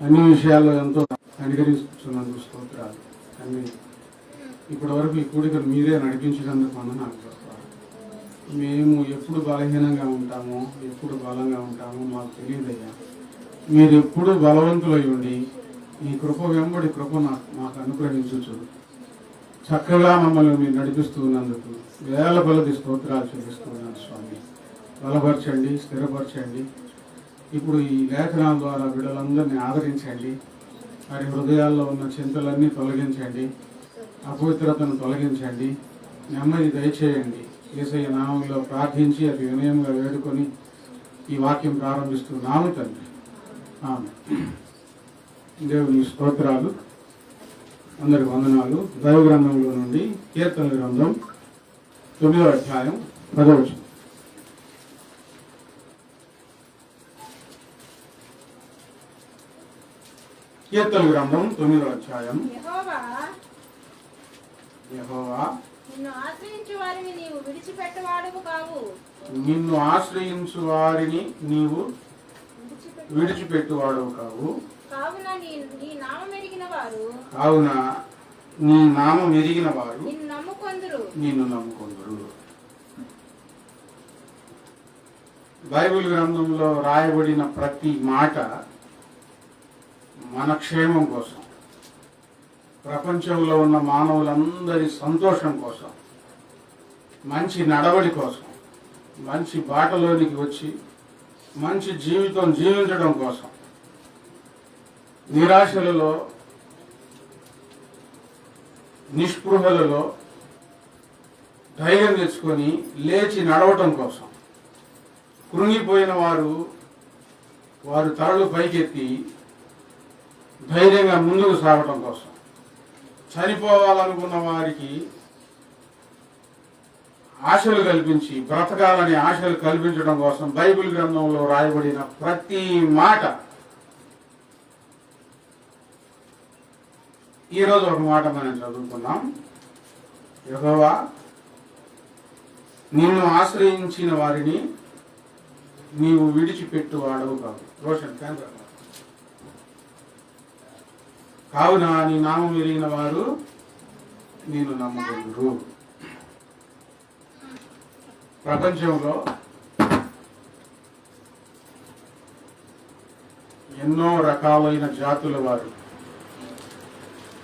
అన్ని విషయాల్లో ఎంతో కనికరిస్తున్నందుకు స్తోత్రాలు. అన్ని ఇప్పటి వరకు ఈ కూడికను మీరే నడిపించినందుకు వందనాలు చెప్పాలి. మేము ఎప్పుడు బలహీనంగా ఉంటామో, ఎప్పుడు బలంగా ఉంటామో మాకు తెలియదయ్యా. మీరు ఎప్పుడు బలవంతులై ఉండి ఈ కృప వెంబడి కృప మాకు అనుగ్రహించు. చక్కగా మమ్మల్ని మీరు నడిపిస్తూ ఉన్నందుకు వేల కొలది స్తోత్రాలు చెల్లిస్తున్నాను స్వామి. బలపరచండి, స్థిరపరచండి. ఇప్పుడు ఈ లేఖనాల ద్వారా బిడ్డలందరినీ ఆదరించండి. వారి హృదయాల్లో ఉన్న చింతలన్నీ తొలగించండి, అపవిత్రతను తొలగించండి, నెమ్మది దయచేయండి. యేసయ్య నామంలో ప్రార్థించి అది వినయంగా వేడుకొని ఈ వాక్యం ప్రారంభిస్తున్నాము తండ్రి. ఆమేన్. దేవుని స్తోత్రాలు. అందరికి వందనాలు. దైవ గ్రంథంలో నుండి కీర్తన గ్రంథం 9వ అధ్యాయం 10వ వచనం. కీర్తన గ్రంథం 9వ అధ్యాయం. యెహోవా నిన్ను ఆశ్రయించు వారిని నీవు విడిచిపెట్టవాడవు కావు. నిన్ను ఆశ్రయించు వారిని నీవు విడిచిపెట్టువాడవు కావు. కావున నీ నామం ఎరిగిన వారు నిన్ను నమ్ముకొందురు. బైబిల్ గ్రంథంలో రాయబడిన ప్రతి మాట మన క్షేమం కోసం, ప్రపంచంలో ఉన్న మానవులందరి సంతోషం కోసం, మంచి నడవడి కోసం, మంచి బాటలోనికి వచ్చి మంచి జీవితం జీవించడం కోసం, నిరాశలలో, నిస్పృహలలో ధైర్యం తెచ్చుకొని లేచి నడవటం కోసం, కృంగిపోయిన వారు తలలు పైకెత్తి ధైర్యంగా ముందుకు సాగటం కోసం, చనిపోవాలనుకున్న వారికి ఆశలు కల్పించి బ్రతకాలని ఆశలు కల్పించడం కోసం బైబిల్ గ్రంథంలో రాయబడిన ప్రతి మాట. ఈరోజు ఒక మాట మనం చదువుకున్నాం. యెహోవా నిన్ను ఆశ్రయించిన వారిని నీవు విడిచిపెట్టువాడవు కాదు. రోషన్ కేంద్ర కావున నీ నామం ఎరిగిన వారు నేను నమ్ముకుందరు. ప్రపంచంలో ఎన్నో రకాలైన జాతుల వారు,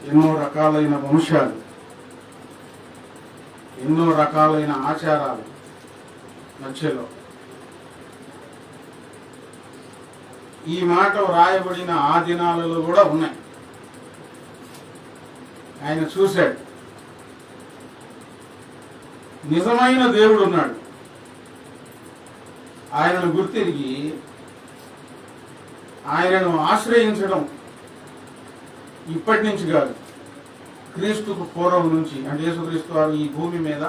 ఎన్నో రకాలైన వంశాలు, ఎన్నో రకాలైన ఆచారాలు మధ్యలో ఈ మాట రాయబడిన ఆ దినాలలో కూడా ఉన్నాయి. ఆయన చూశాడు, నిజమైన దేవుడు ఉన్నాడు. ఆయనను గుర్తిరిగి ఆయనను ఆశ్రయించడం ఇప్పటి నుంచి కాదు, క్రీస్తుకు పూర్వం నుంచి, అంటే యేసుక్రీస్తు వారు ఈ భూమి మీద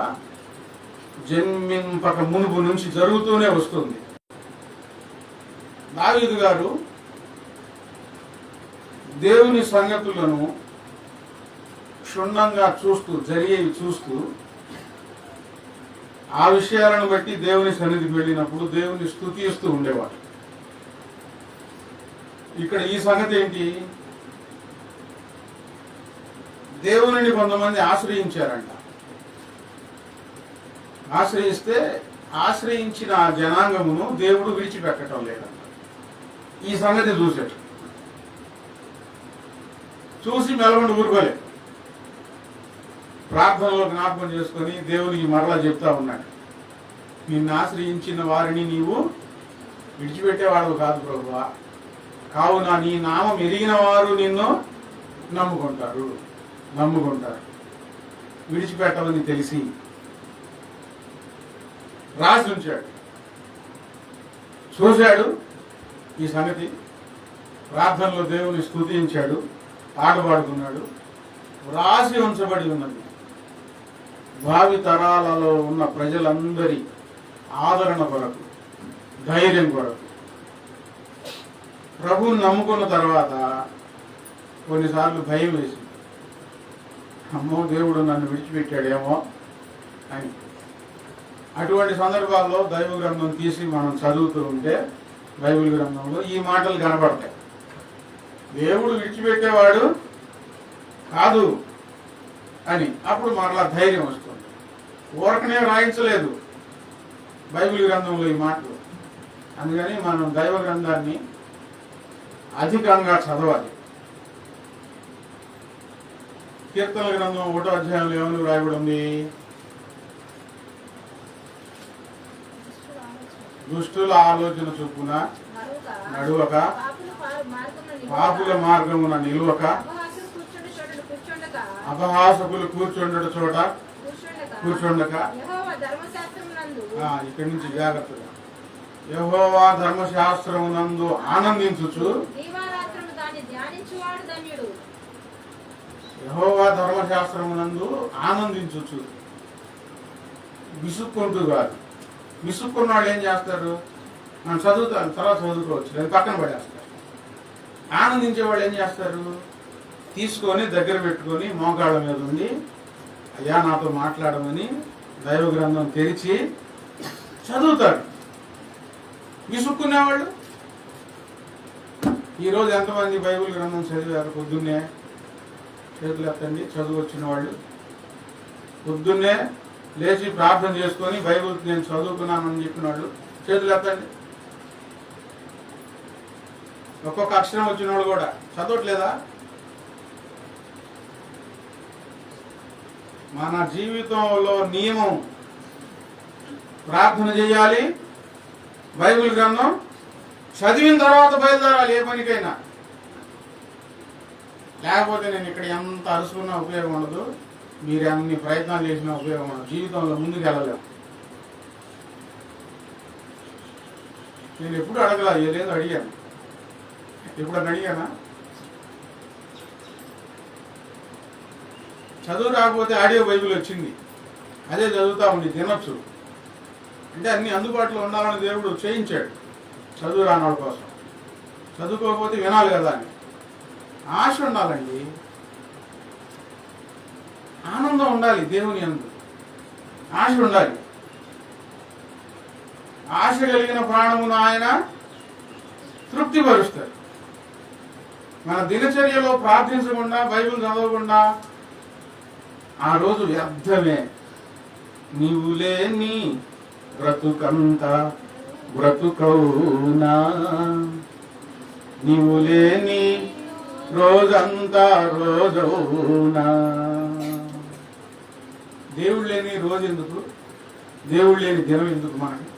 జన్మింపక మునుపు నుంచి జరుగుతూనే వస్తుంది. దావీదు గారు దేవుని సంగతులను క్షుణ్ణంగా చూస్తూ, జరిగేవి చూస్తూ, ఆ విషయాలను బట్టి దేవుని సన్నిధికి వెళ్ళినప్పుడు దేవుని స్తుతిస్తూ ఉండేవాడు. ఇక్కడ ఈ సంగతి ఏంటి? దేవుని కొంతమంది ఆశ్రయించారంట. ఆశ్రయిస్తే ఆశ్రయించిన ఆ జనాంగమును దేవుడు విడిచిపెట్టడం లేదంట. ఈ సంగతి చూశాడు. చూసి మెలగొండి ఊరుకోలే. ప్రార్థనలో జ్ఞాపకం చేసుకొని దేవునికి మరలా చెప్తా ఉన్నాడు, నిన్ను ఆశ్రయించిన వారిని నీవు విడిచిపెట్టేవాడు కాదు ప్రభువా. కావున నీ నామం ఎరిగిన వారు నిన్ను నమ్ముకుంటారు. విడిచిపెట్టమని తెలిసి రాసి ఉంచాడు. చూశాడు ఈ సంగతి. ప్రార్థనలో దేవుని స్తుతించాడు, పాట పాడుకున్నాడు. రాసి ఉంచబడి ఉన్నది. భావి తరాలలో ఉన్న ప్రజలందరి ఆదరణ కొరకు, ధైర్యం కొరకు. ప్రభువుని నమ్ముకున్న తర్వాత కొన్నిసార్లు భయం వేసి, అమ్మో దేవుడు నన్ను విడిచిపెట్టాడేమో అని. అటువంటి సందర్భాల్లో దైవ గ్రంథం తీసి మనం చదువుతూ ఉంటే బైబిల్ గ్రంథంలో ఈ మాటలు కనబడతాయి. దేవుడు విడిచిపెట్టేవాడు కాదు అని అప్పుడు మరలా ధైర్యం వస్తుంది. ఊరకనే రాయించలేదు బైబిల్ గ్రంథంలో ఈ మాటలు. అందుకని మనం దైవ గ్రంథాన్ని అధికంగా చదవాలి. కీర్తనల గ్రంథం 1వ అధ్యాయంలో ఏమని రాయబడి ఉంది? దుష్టుల ఆలోచన చొప్పున నడువక, పాపుల మార్గమున నిలువక, అపహాసకులు కూర్చుండడు చోట కూర్చుండక. ఇక్కడి నుంచి జాగ్రత్తగా, యెహోవా ధర్మశాస్త్రమునందు ఆనందించుచు, యెహోవా ధర్మశాస్త్రమునందు ఆనందించుచు, విసుక్కుంటూ కాదు. విసుక్కున్న వాళ్ళు ఏం చేస్తారు? మనం చదువుతాను, తర్వాత చదువుకోవచ్చు, లేదు పక్కన పడేస్తారు. ఆనందించే వాళ్ళు ఏం చేస్తారు? తీసుకొని దగ్గర పెట్టుకొని మోకాళ్ళ మీద ఉండి, అయ్యా నాతో మాట్లాడమని దైవ గ్రంథం తెరిచి చదువుతారు. విసుక్కునేవాళ్ళు ఈరోజు ఎంతమంది బైబిల్ గ్రంథం చదివారు? పొద్దున్నే చేతులు ఎత్తండి. చదువు వచ్చిన వాళ్ళు పొద్దున్నే లేచి ప్రార్థన చేసుకొని బైబిల్ నేను చదువుకున్నానని చెప్పిన వాళ్ళు చేతులు ఎత్తండి. ఒక్కొక్క అక్షరం వచ్చిన వాళ్ళు కూడా చదవట్లేదా? మన జీవితంలో నియమం ప్రార్థన చేయాలి, బైబిల్ గ్రంథం చదివిన తర్వాత బయలుదేరాలి ఏ పనికైనా. లేకపోతే నేను ఇక్కడ ఎంత అరుసుకున్నా ఉపయోగం ఉండదు, మీరు అన్ని ప్రయత్నాలు చేసినా ఉపయోగం ఉండదు, జీవితంలో ముందుకు వెళ్ళలేము. నేను ఎప్పుడు అడగల, ఏదేదో అడిగాను. ఎప్పుడన్నా అడిగానా? చదువు రాకపోతే ఆడియో బైబిల్ వచ్చింది, అదే చదువుతా ఉండి తినొచ్చు. అంటే అన్ని అందుబాటులో ఉండాలని దేవుడు చేయించాడు చదువు రానోళ్ళ కోసం. చదువుకోకపోతే వినాలి కదా అని ఆశ ఉండాలండి, ఆనందం ఉండాలి, దేవుని యందు ఆశ ఉండాలి. ఆశ కలిగిన ప్రాణమును ఆయన తృప్తిపరుస్తాడు. మన దినచర్యలో ప్రార్థించకుండా, బైబిల్ చదవకుండా ఆ రోజు వ్యర్థమే. నీవు లేని బ్రతుకంత బ్రతుకౌనా, నీవు లేని రోజంతా రోజవునా. దేవుడు లేని రోజు ఎందుకు? దేవుడు లేని దినం ఎందుకు మనకి?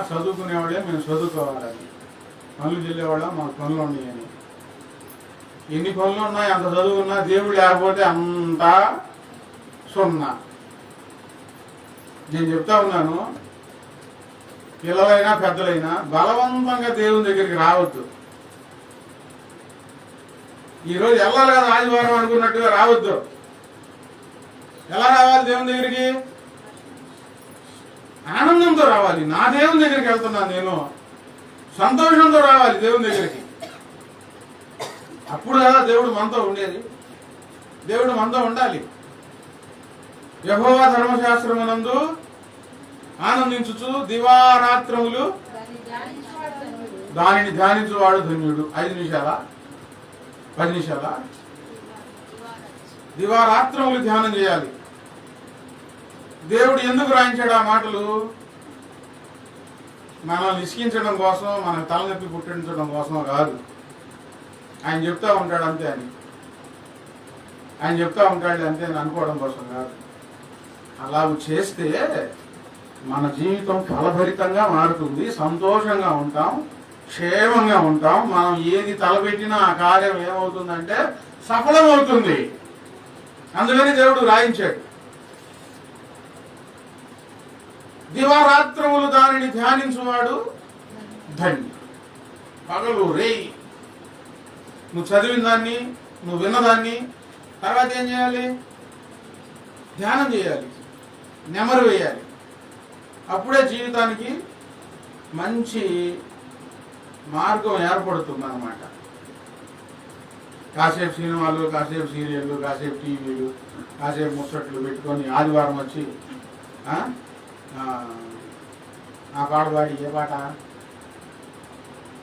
చదువుకునేవాళ్ళే మేము చదువుకోవాలని, పనులు చెల్లేవాళ్ళ మాకు పనులు ఉన్నాయని. ఎన్ని పనులు ఉన్నాయి, అంత చదువుకున్నా దేవుడు లేకపోతే అంతా సున్నా. నేను చెప్తా ఉన్నాను, పిల్లలైనా పెద్దలైనా బలవంతంగా దేవుని దగ్గరికి రావద్దు. ఈరోజు వెళ్ళాలి కదా ఆదివారం అనుకున్నట్టుగా రావద్దు. ఎలా రావాలి దేవుని దగ్గరికి? ఆనందంతో రావాలి. నా దేవుని దగ్గరికి వెళ్తున్నాను నేను, సంతోషంతో రావాలి దేవుని దగ్గరికి. అప్పుడు కదా దేవుడు మనతో ఉండేది. దేవుడు మనతో ఉండాలి. యెహోవా ధర్మశాస్త్రమునందు ఆనందించుచు దివారాత్రములు దానిని ధ్యానించువాడు ధన్యుడు. 5 నిమిషాలా 10 నిమిషాలా? దివారాత్రములు ధ్యానం చేయాలి. దేవుడు ఎందుకు రాయించాడు ఆ మాటలు? మనల్ని ఇసికించడం కోసం, మనకు తలనొప్పి పుట్టించడం కోసమో కాదు. ఆయన చెప్తా ఉంటాడు అంతే అని, ఆయన చెప్తా ఉంటాడు అంతే అని అనుకోవడం కోసం కాదు. అలా చేస్తే మన జీవితం ఫలభరితంగా మారుతుంది, సంతోషంగా ఉంటాం, క్షేమంగా ఉంటాం. మనం ఏది తలపెట్టినా ఆ కార్యం ఏమవుతుందంటే సఫలమవుతుంది. అందుకని దేవుడు రాయించాడు. దివారాత్రములు దానిని ధ్యానించువాడు ధన్యుడు. పగలు రేయి నువ్వు చదివిన దాన్ని, నువ్వు విన్నదాన్ని తర్వాత ఏం చేయాలి? ధ్యానం చేయాలి, నెమరు వేయాలి. అప్పుడే జీవితానికి మంచి మార్గం ఏర్పడుతుంది అన్నమాట. కాసేపు సినిమాలు, కాసేపు సీరియళ్ళు, కాసేపు టీవీలు, కాసేపు ముచ్చట్లు పెట్టుకొని ఆదివారం వచ్చి ఆ పాట పాడి ఏ పాట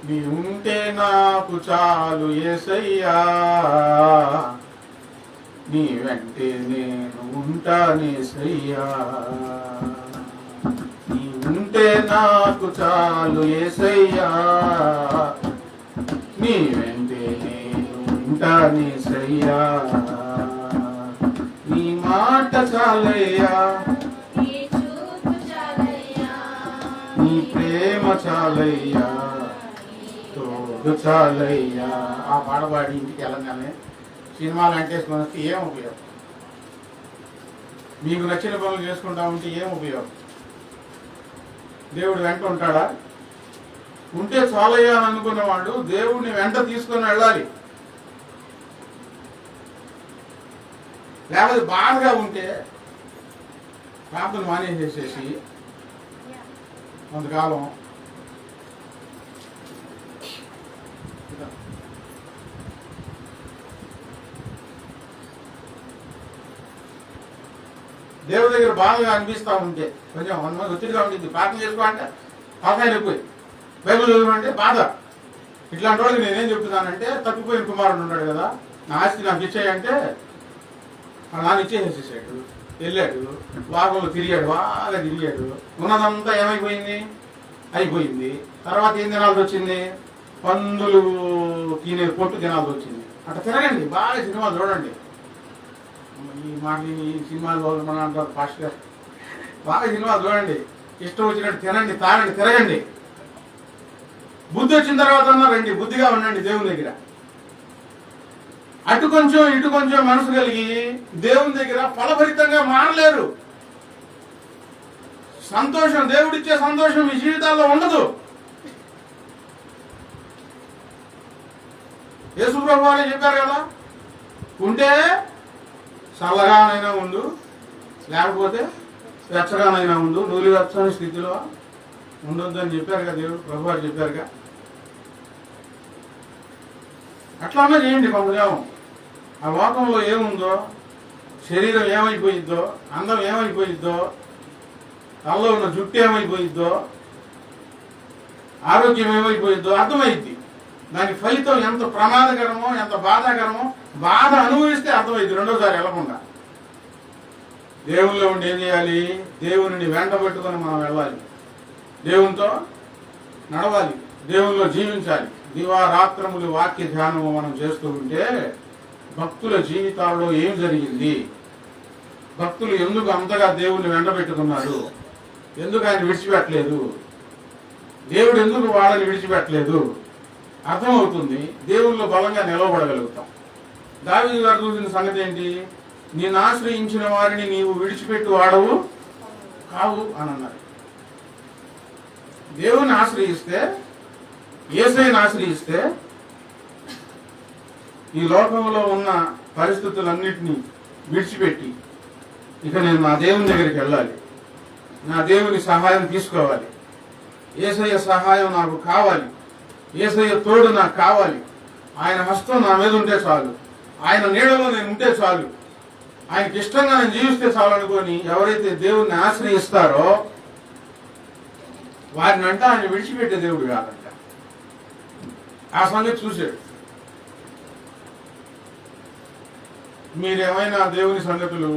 నీ ఉంటే నాకు చాలు యేసయ్యా, నీ వెంటే నేను ఉంటానేసయ్యా. నీ ఉంటే నాకు చాలు యేసయ్యా, నీ వెంటే నేను ఉంటానేసయ్యా. నీ మాట చాలయ్యా, నీ చూపు చాలయ్యా, నీ ప్రేమ చాలయ్యా, తోడు చాలయ్యా. ఆ పాడబాడి ఇంటికి వెళ్ళగానే సినిమాలు అంటేసుకొని వస్తే ఏం ఉపయోగం? మీకు నచ్చిన పనులు చేసుకుంటా ఉంటే ఏం ఉపయోగం? దేవుడు వెంట ఉంటాడా? ఉంటే చాలయ్యా అని అనుకున్నవాడు దేవుడిని వెంట తీసుకొని వెళ్ళాలి. లేకపోతే బాధగా ఉంటే ప్రార్థన మానేసేసేసి కొంతకాలం దేవుడి దగ్గర బాధగా అనిపిస్తూ ఉంటే కొంచెం ఒత్తిడిగా ఉంటుంది. ప్రార్థన చేసుకోవాలంటే పాసాయలు ఎక్కువ, బైబిల్ చదవమంటే బాధ. ఇట్లాంటి వాళ్ళకి నేనేం చెప్తున్నానంటే, తప్పిపోయిన కుమారుడు ఉన్నాడు కదా, నా ఆస్తి నాకు ఇచ్చేయంటే నాన్న ఇచ్చేసేసాడు. వెళ్ళాడు, వాగంలో తిరిగాడు, బాగా తిరిగాడు. ఉన్నదంతా ఏమైపోయింది? అయిపోయింది. తర్వాత ఏం తినాల్సి వచ్చింది? పందులు తినే పొట్టు తినాల్సి వచ్చింది. అట్లా తిరగండి, బాగా సినిమా చూడండి. ఈ మాటలు ఈ సినిమాలు మన అంటారు ఫాస్ట్ గా. బాగా సినిమా చూడండి, ఇష్టం వచ్చినట్టు తినండి, తాగండి, తిరగండి. బుద్ధి వచ్చిన తర్వాత రండి, బుద్ధిగా ఉండండి దేవుని దగ్గర. అటు కొంచెం ఇటు కొంచెం మనసు కలిగి దేవుని దగ్గర ఫలభరితంగా మారలేరు. సంతోషం, దేవుడిచ్చే సంతోషం మీ జీవితాల్లో ఉండదు. యేసు ప్రభు వారే చెప్పారు కదా, ఉంటే చల్లగానైనా ఉండు, లేకపోతే వెచ్చగానైనా ఉండు, నూలి వెచ్చని స్థితిలో ఉండొద్దు అని చెప్పారు కదా దేవుడు, ప్రభు వారు చెప్పారుగా. అట్లానే చేయండి. కొంతకాలం ఆ లోకంలో ఏముందో, శరీరం ఏమైపోయిద్దో, అందం ఏమైపోయిద్దో, తలలో ఉన్న జుట్టు ఏమైపోయిద్దో, ఆరోగ్యం ఏమైపోయిద్దో అర్థమైద్ది. దాని ఫలితం ఎంత ప్రమాదకరమో, ఎంత బాధాకరమో, బాధ అనుభవిస్తే అర్థమైంది రెండోసారి వెళ్ళకుండా. దేవుల్లో ఉండి ఏం చేయాలి? దేవుని వెంట పెట్టుకొని మనం వెళ్ళాలి, దేవునితో నడవాలి, దేవుల్లో జీవించాలి. దివారాత్రములు వాక్య ధ్యానము మనం చేస్తూ ఉంటే భక్తుల జీవితాల్లో ఏం జరిగింది, భక్తులు ఎందుకు అంతగా దేవుణ్ణి వెంట పెట్టుకున్నారు, ఎందుకు ఆయన విడిచిపెట్టలేదు, దేవుడు ఎందుకు వాళ్ళని విడిచిపెట్టలేదు అర్థమవుతుంది. దేవుల్లో బలంగా నిలవబడగలుగుతాం. దావీదు గారు చూసిన సంగతి ఏంటి? నేను ఆశ్రయించిన వారిని నీవు విడిచిపెట్టు వాడవు కావు అని అన్నారు. దేవుని ఆశ్రయిస్తే, యేసయ్యను ఆశ్రయిస్తే ఈ లోకంలో ఉన్న పరిస్థితులన్నిటినీ విడిచిపెట్టి ఇక నేను నా దేవుని దగ్గరికి వెళ్ళాలి, నా దేవుని సహాయం తీసుకోవాలి, యేసయ్య సహాయం నాకు కావాలి, యేసయ్య తోడు నాకు కావాలి, ఆయన హస్తం నా మీద ఉంటే చాలు, ఆయన నీడలో నేను ఉంటే చాలు, ఆయనకి ఇష్టంగా నేను జీవిస్తే చాలు అనుకొని ఎవరైతే దేవుణ్ణి ఆశ్రయిస్తారో వారిని అంటే ఆయన విడిచిపెట్టే దేవుడు కాదంట. ఆ సంగతి చూశాడు. మీరేమైనా దేవుని సంగతులు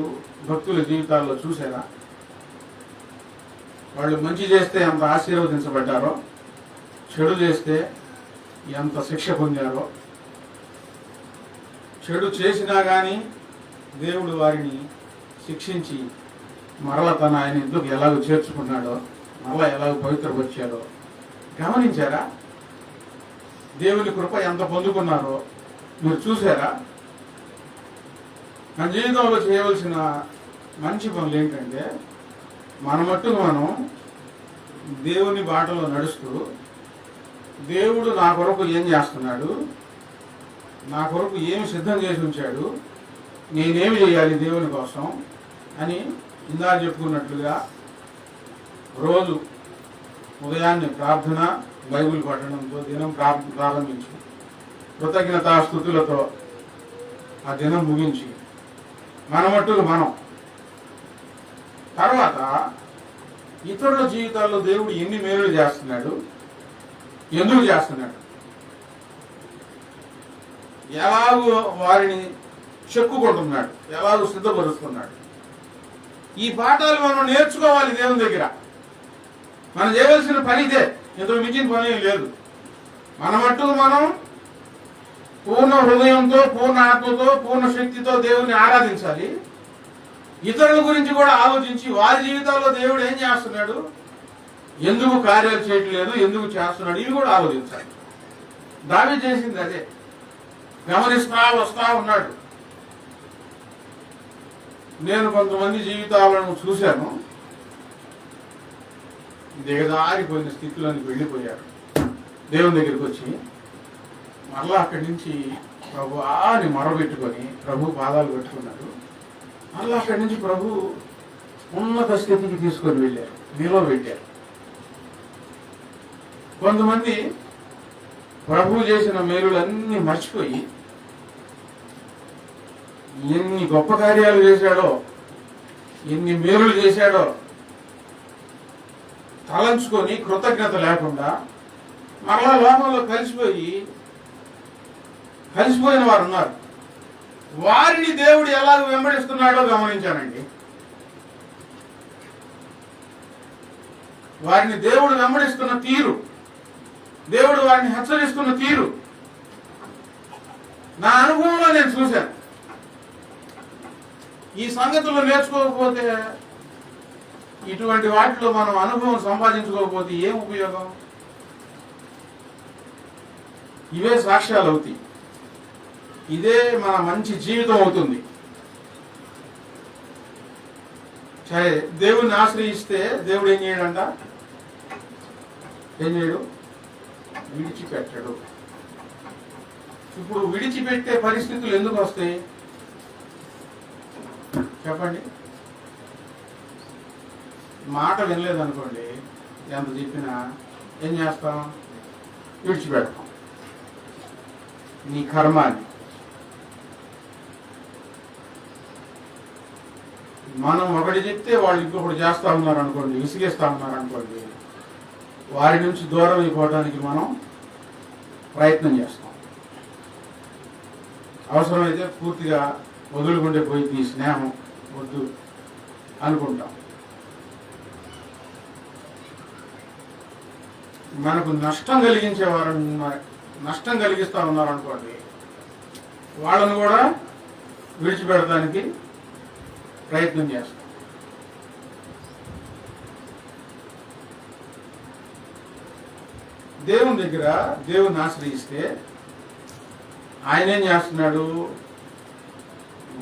భక్తుల జీవితాల్లో చూసారా? వాళ్ళు మంచి చేస్తే ఎంత ఆశీర్వదించబడ్డారో, చెడు చేస్తే ఎంత శిక్ష పొందారో, చెడు చేసినా కానీ దేవుడు వారిని శిక్షించి మరల తన ఆయన ఎందుకు ఎలాగో చేర్చుకున్నాడో, మరలా ఎలాగో పవిత్రపరిచాడో గమనించారా? దేవుని కృప ఎంత పొందుకున్నారో మీరు చూసారా? మన జీవితంలో చేయవలసిన మంచి పనులు ఏంటంటే, మన మట్టుకు మనం దేవుని బాటలో నడుస్తూ దేవుడు నా కొరకు ఏం చేస్తున్నాడు, నా కొరకు ఏమి సిద్ధం చేసి ఉంచాడు, నేనేమి చేయాలి దేవుని కోసం అని ఇందాక చెప్పుకున్నట్లుగా రోజు ఉదయాన్నే ప్రార్థన, బైబిల్ పఠనంతో దినం ప్రారంభించి కృతజ్ఞతాస్తుతులతో ఆ దినం ముగించి మన మట్టుకు మనం తర్వాత ఇతరుల జీవితాల్లో దేవుడు ఎన్ని మేలులు చేస్తున్నాడు, ఎందుకు చేస్తున్నాడు, ఎలాగో వారిని చెక్కుకుంటున్నాడు, ఎలాగో సిద్ధపరుస్తున్నాడు. ఈ పాఠాలు మనం నేర్చుకోవాలి దేవుని దగ్గర. మనం చేయవలసిన పని ఇదే, ఇంతకు మించిన పని లేదు. మన మట్టుకు మనం పూర్ణ హృదయంతో, పూర్ణ ఆత్మతో, పూర్ణ శక్తితో దేవుని ఆరాధించాలి. ఇతరుల గురించి కూడా ఆలోచించి వారి జీవితాల్లో దేవుడు ఏం చేస్తున్నాడు, ఎందుకు కార్యాలు చేయట్లేదు, ఎందుకు చేస్తున్నాడు, ఇవి కూడా ఆలోచించాలి. దావీదు చేసింది అదే, గమనిస్తా వస్తా ఉన్నాడు. నేను కొంతమంది జీవితాలను చూశాను, దిగజారిపోయిన స్థితిలోనికి వెళ్ళిపోయారు. దేవుని దగ్గరికి వచ్చి మరలా అక్కడి నుంచి ప్రభు అని మొరబెట్టుకొని ప్రభు పాదాలు పెట్టుకున్నాడు. మళ్ళీ అక్కడి నుంచి ప్రభు ఉన్నత స్థితికి తీసుకొని వెళ్ళారు, నిలవబెట్టారు. కొంతమంది ప్రభు చేసిన మేలులన్నీ మర్చిపోయి ఎన్ని గొప్ప కార్యాలు చేశాడో, ఎన్ని మేలులు చేశాడో తలంచుకొని కృతజ్ఞత లేకుండా మరలా లోకంలో కలిసిపోయిన వారు ఉన్నారు. వారిని దేవుడు ఎలా వెంబడిస్తున్నాడో గమనించానండి. వారిని దేవుడు వెంబడిస్తున్న తీరు, దేవుడు వారిని హెచ్చరిస్తున్న తీరు నా అనుభవంలో నేను చూశాను. ఈ సంగతులు నేర్చుకోకపోతే, ఇటువంటి వాటిలో మనం అనుభవం సంపాదించుకోకపోతే ఏం ఉపయోగం? ఇవే సాక్ష్యాలు అవుతాయి, ఇదే మన మంచి జీవితం అవుతుంది. సరే, దేవుణ్ణి ఆశ్రయిస్తే దేవుడు ఏం చేయడంట? ఏం చేయడు? విడిచిపెట్టడు. ఇప్పుడు విడిచిపెట్టే పరిస్థితులు ఎందుకు వస్తాయి చెప్పండి? మాట వినలేదనుకోండి, ఎంత చెప్పినా ఏం చేస్తాం? విడిచిపెడతాం. నీ కర్మాన్ని. మనం ఒకటి చెప్తే వాళ్ళు ఇంకొకటి చేస్తా ఉన్నారు అనుకోండి, విసిగేస్తా ఉన్నారు అనుకోండి, వారి నుంచి దూరం అయిపోవడానికి మనం ప్రయత్నం చేస్తాం. అవసరమైతే పూర్తిగా వదులుకుంటే పోయి ఈ స్నేహం వద్దు అనుకుంటాం. మనకు నష్టం కలిగిస్తా ఉన్నారనుకోండి, వాళ్ళను కూడా విడిచిపెడటానికి ప్రయత్నం చేస్తాం. దేవుని దగ్గర దేవుని ఆశ్రయిస్తే ఆయన ఏం చేస్తున్నాడు?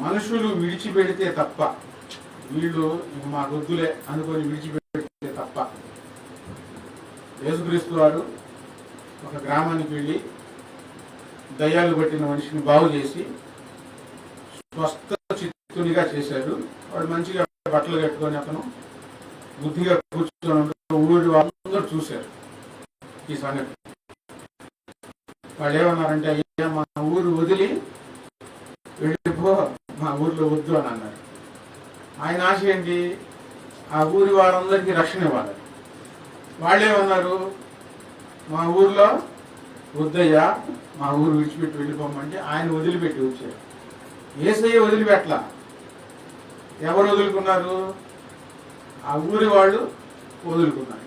మనుషులు విడిచిపెడితే తప్ప, వీళ్ళు మా గొద్దులే అనుకొని విడిచిపెడితే తప్ప. యేసుక్రీస్తు వారు ఒక గ్రామానికి వెళ్ళి దయ్యాలు పట్టిన మనిషిని బాగు చేసి స్వస్థ చిత్తునిగా చేశాడు. వాడు మంచిగా బట్టలు కట్టుకొని అతను బుద్ధిగా కూర్చొని ఊరి వాళ్ళందరూ చూశారు ఈ సంగతి. వాళ్ళు ఏమన్నారంటే, అయ్యా మా ఊరు వదిలి వెళ్ళిపో, మా ఊర్లో వద్దు అని అన్నారు. ఆయన ఆశ ఏంటి? ఆ ఊరి వారందరికీ రక్షణ ఇవ్వాలి. వాళ్ళేమన్నారు? మా ఊర్లో వద్దయ్యా, మా ఊరు విడిచిపెట్టి వెళ్ళిపోమంటే ఆయన వదిలిపెట్టి వచ్చారు. యేసయ్య వదిలిపెట్టలా. ఎవరు వదులుకున్నారు? ఆ ఊరి వాళ్ళు వదులుకున్నారు.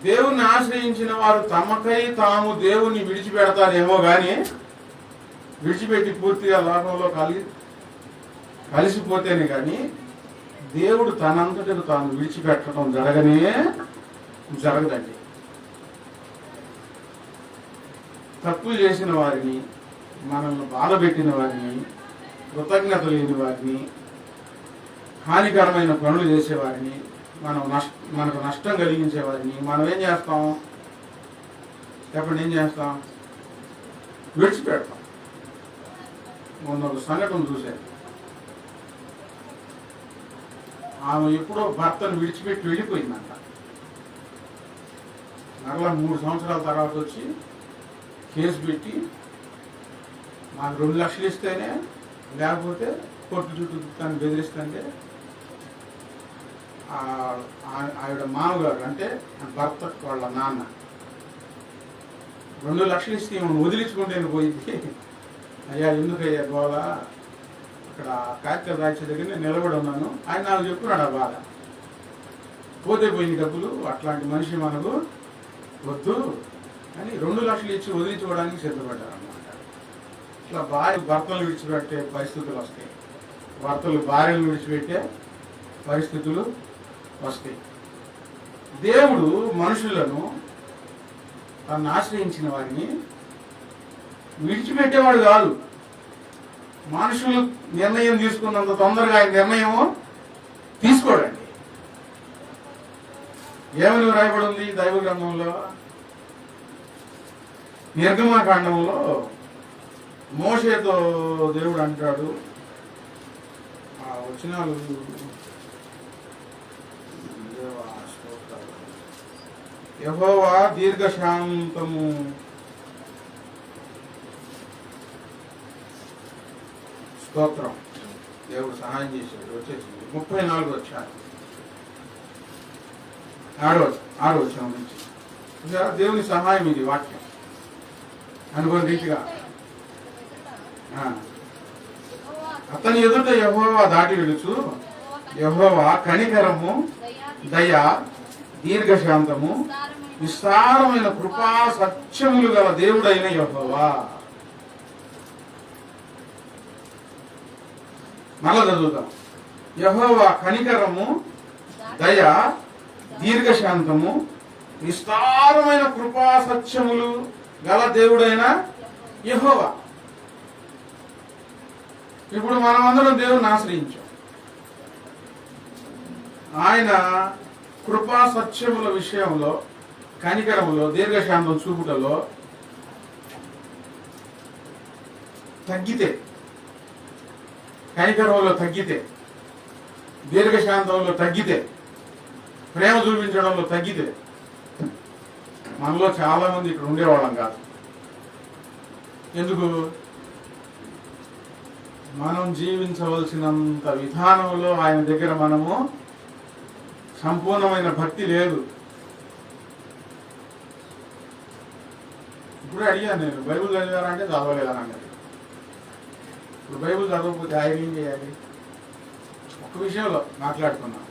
దేవుణ్ణి ఆశ్రయించిన వారు తమకై తాము దేవుణ్ణి విడిచిపెడతారేమో గాని, విడిచిపెట్టి పూర్తిగా లోకంలో కలిసిపోతేనే కానీ దేవుడు తనంతటకు తాను విడిచిపెట్టడం జరగదండి. తప్పులు చేసిన వారిని, మనల్ని బాధపెట్టిన వారిని, కృతజ్ఞత లేని వారిని, హానికరమైన పనులు చేసేవారిని, మనకు నష్టం కలిగించే వారిని మనం ఏం చేస్తాం చెప్పండి? ఏం చేస్తాం? విడిచిపెడతాం. మొన్న ఒక సంఘటన చూశాను. ఆమె ఎప్పుడో భర్తను విడిచిపెట్టి వెళ్ళిపోయిందంట. మరలా 3 సంవత్సరాల తర్వాత వచ్చి కేసు పెట్టి మాకు 2 లక్షలు ఇస్తేనే, లేకపోతే కోర్టు చుట్టూ తను బెదిరిస్తుంటే ఆవిడ మామగారు అంటే భర్త వాళ్ళ నాన్న 2 లక్షలు ఇస్తే ఈమెను వదిలించుకుంటే పోయింది. అయ్యా ఎందుకయ్యా గోళ, ఇక్కడ కాకినాడ రాజ్య దగ్గర నేను నిలబడి ఉన్నాను, ఆయన నాకు చెప్పుకున్నాడు ఆ బాధ. పోతే పోయింది డబ్బులు, అట్లాంటి మనిషి మనకు వద్దు అని 2 లక్షలు ఇచ్చి వదిలించుకోవడానికి సిద్ధపడ్డారన్నమాట. ఇట్లా భర్తలు విడిచిపెట్టే పరిస్థితులు వస్తాయి, భర్తలు భార్యలు విడిచిపెట్టే పరిస్థితులు వస్తాయి. దేవుడు మనుషులను తను ఆశ్రయించిన వారిని విడిచిపెట్టేవాడు కాదు. మనుషులు నిర్ణయం తీసుకున్నంత తొందరగా ఆయన నిర్ణయం తీసుకోడండి. ఏమని రాయబడి ఉంది దైవ గ్రంథంలో? నిర్గమకాండంలో మోషేతో దేవుడు అంటాడు, ఆ వచనాలు యెహోవా దీర్ఘశాంతము స్తోత్రం. దేవుడు సహాయం చేశాడు, వచ్చేసింది 34 వచ్చారు 6వ వచనం నుంచి. దేవుని సహాయం ఇది వాక్యం అనుకున్న రీతిగా. అతని ఎదుట యెహోవా దాటి వెలుచు, యెహోవా కనికరము దయ దీర్ఘశాంతము విస్తారమైన కృపా సత్యములు గల దేవుడైన యెహోవా. మళ్ళా చదువుతాం. యెహోవా కనికరము దయ దీర్ఘశాంతము విస్తారమైన కృపా సత్యములు గల దేవుడైన యెహోవా. ఇప్పుడు మనమందరం దేవుని ఆశ్రయించాం. ఆయన కృపా సత్యముల విషయంలో, కనికరములో, దీర్ఘశాంతం చూపుటలో తగ్గితే, కనికరంలో తగ్గితే, దీర్ఘశాంతంలో తగ్గితే, ప్రేమ చూపించడంలో తగ్గితే మనలో చాలా మంది ఇక్కడ ఉండేవాళ్ళం కాదు. ఎందుకు? మనం జీవించవలసినంత విధానంలో ఆయన దగ్గర మనము సంపూర్ణమైన భక్తి లేదు. ఇప్పుడు అడిగాను నేను, బైబుల్ చదివారా అంటే చదవలేదని అన్నది. ఇప్పుడు బైబుల్ చదవకపోతే ఆయన ఏం చేయాలి? ఒక విషయంలో మాట్లాడుకున్నాం,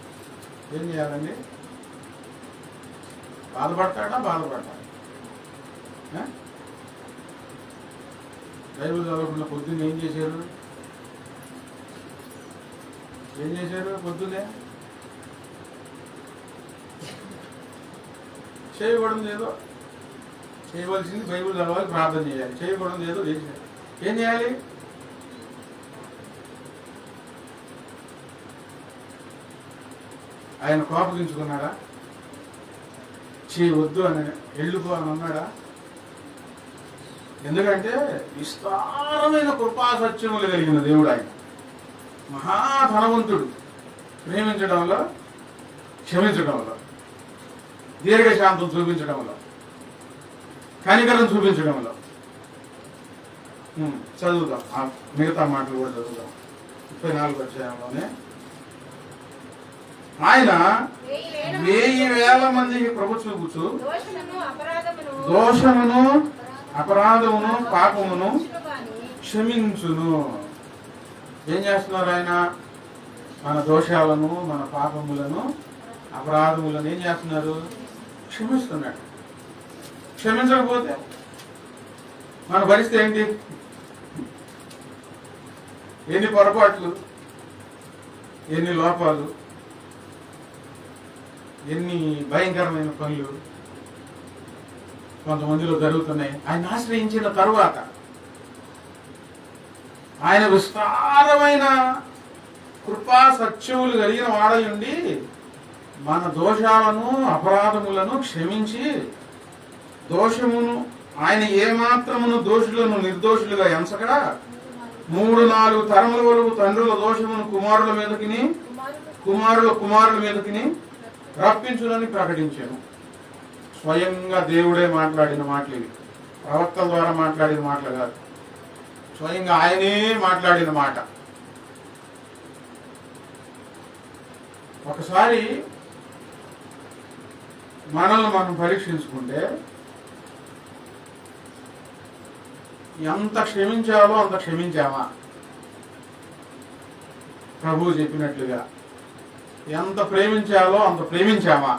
ఏం చేయాలండి? బాధపడతాడా? బైబుల్ చదవకుండా పొద్దున్న ఏం చేశారు? పొద్దున్నే చేయకూడదు ఏదో చేయవలసింది, బైబుల్ చదవాలి, ప్రార్థన చేయాలి. చేయకూడదు ఏదో చేయాలి. ఏం చేయాలి? ఆయన కోపగించుకున్నాడా? చేయవద్దు అని వెళ్ళిపో అని అన్నాడా? ఎందుకంటే విస్తారమైన కృపా సత్యములు కలిగిన దేవుడు ఆయన, మహాధనవంతుడు. ప్రేమించడంలో, క్షమించడంలో, దీర్ఘశాంతం చూపించడంలో, కనికరం చూపించడంలో. చదువుదాం, మిగతా మాటలు కూడా చదువుదాం. 34వ అధ్యాయంలోనే ఆయన 1000 మందికి ప్రభు చూపుచు దోషమును అపరాధమును పాపమును క్షమించును. ఏం చేస్తున్నారు ఆయన? మన దోషాలను, మన పాపములను, అపరాధములను ఏం చేస్తున్నారు? క్షమిస్తున్నాడు. క్షమించకపోతే మన పరిస్థితి ఏంటి? ఎన్ని పొరపాట్లు, ఎన్ని లోపాలు, ఎన్ని భయంకరమైన పనులు కొంతమందిలో జరుగుతున్నాయి. ఆయన ఆశ్రయించిన తరువాత ఆయన విస్తారమైన కృపా సత్యములు కలిగిన వాడై ఉండి మన దోషాలను, అపరాధములను క్షమించి, దోషమును ఆయన ఏమాత్రమును దోషులను నిర్దోషులుగా ఎంచగా 3-4 తరముల వరకు తండ్రుల దోషమును కుమారుల మీదకిని, కుమారుల మీదకిని రప్పించునని ప్రకటించాను. స్వయంగా దేవుడే మాట్లాడిన మాటలు ఇవి, ప్రవక్తల ద్వారా మాట్లాడిన మాటలు కాదు, స్వయంగా ఆయనే మాట్లాడిన మాట. ఒకసారి మనల్ని మనం పరీక్షించుకుంటే ఎంత క్షమించాలో అంత క్షమించామా? ప్రభువు చెప్పినట్లుగా ఎంత ప్రేమించాలో అంత ప్రేమించామా?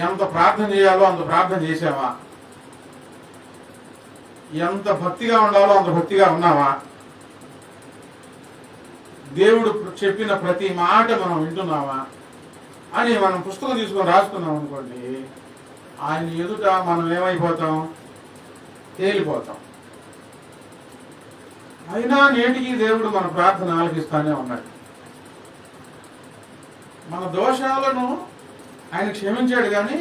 ఎంత ప్రార్థన చేయాలో అంత ప్రార్థన చేశామా? ఎంత భక్తిగా ఉండాలో అంత భక్తిగా ఉన్నామా? దేవుడు చెప్పిన ప్రతి మాట మనం వింటున్నామా అని మనం పుస్తకం తీసుకొని రాసుకున్నాం అనుకోండి, ఆయన ఎదుట మనం ఏమైపోతాం? తేలిపోతాం. అయినా నేటికి దేవుడు మన ప్రార్థన ఆలకిస్తానే ఉన్నాడు. మన దోషాలను ఆయన క్షమించాడు, కానీ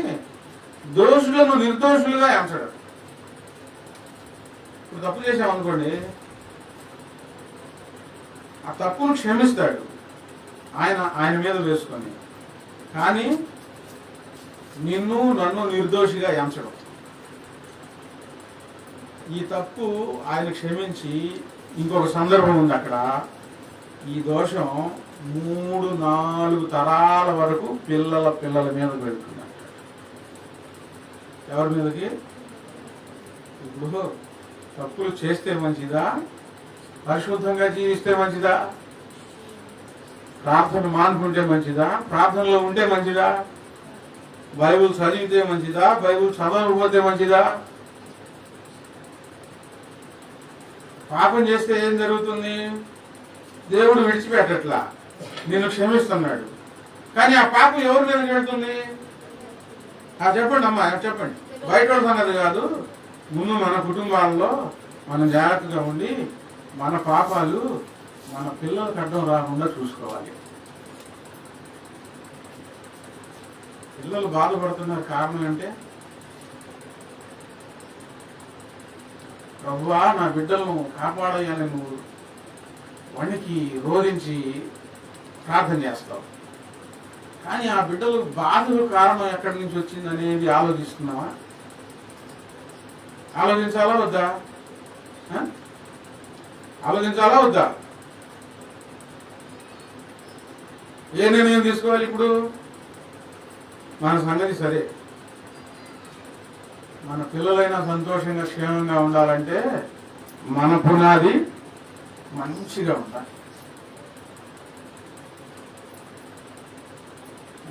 దోషులను నిర్దోషులుగా ఎంచడు. ఇప్పుడు తప్పు చేశామనుకోండి, ఆ తప్పును క్షమిస్తాడు ఆయన మీద వేసుకొని, కానీ నిన్ను నన్ను నిర్దోషిగా ఎంచడం. ఈ తప్పు ఆయన క్షమించి, ఇంకొక సందర్భం ఉంది అక్కడ, ఈ దోషం 3-4 తరాల వరకు పిల్లల మీద పెడుతుంది. ఎవరి మీదకి? ఇప్పుడు తప్పులు చేస్తే మంచిదా, పరిశుద్ధంగా జీవిస్తే మంచిదా, ప్రార్థన మానుకుంటే మంచిదా, ప్రార్థనలో ఉంటే మంచిదా, బైబిల్ చదివితే మంచిదా, బైబిల్ చదవకపోతే మంచిదా? పాపం చేస్తే ఏం జరుగుతుంది? దేవుడు విడిచిపెట్టట్లా, నిన్ను క్షమిస్తున్నాడు, కానీ ఆ పాపం ఎవరి మీద పెడుతుంది? చెప్పండి అమ్మా, చెప్పండి. బయట సంగతి కాదు, ముందు మన కుటుంబాల్లో మనం జాగ్రత్తగా ఉండి మన పాపాలు మన పిల్లలకు అడ్డం రాకుండా చూసుకోవాలి. పిల్లలు బాధపడుతున్న కారణం అంటే, ప్రభువా నా బిడ్డలను కాపాడాలని నువ్వు వణికి రోధించి ప్రార్థన చేస్తావు, కానీ ఆ బిడ్డలు బాధకు కారణం ఎక్కడి నుంచి వచ్చింది అనేది ఆలోచిస్తున్నావా? ఆలోచించాలా వద్దా? ఆలోచించాలా వద్దా? ఏ నిర్ణయం తీసుకోవాలి ఇప్పుడు? మన సంగతి సరే, మన పిల్లలైనా సంతోషంగా క్షేమంగా ఉండాలంటే మన పునాది మంచిగా ఉండాలి.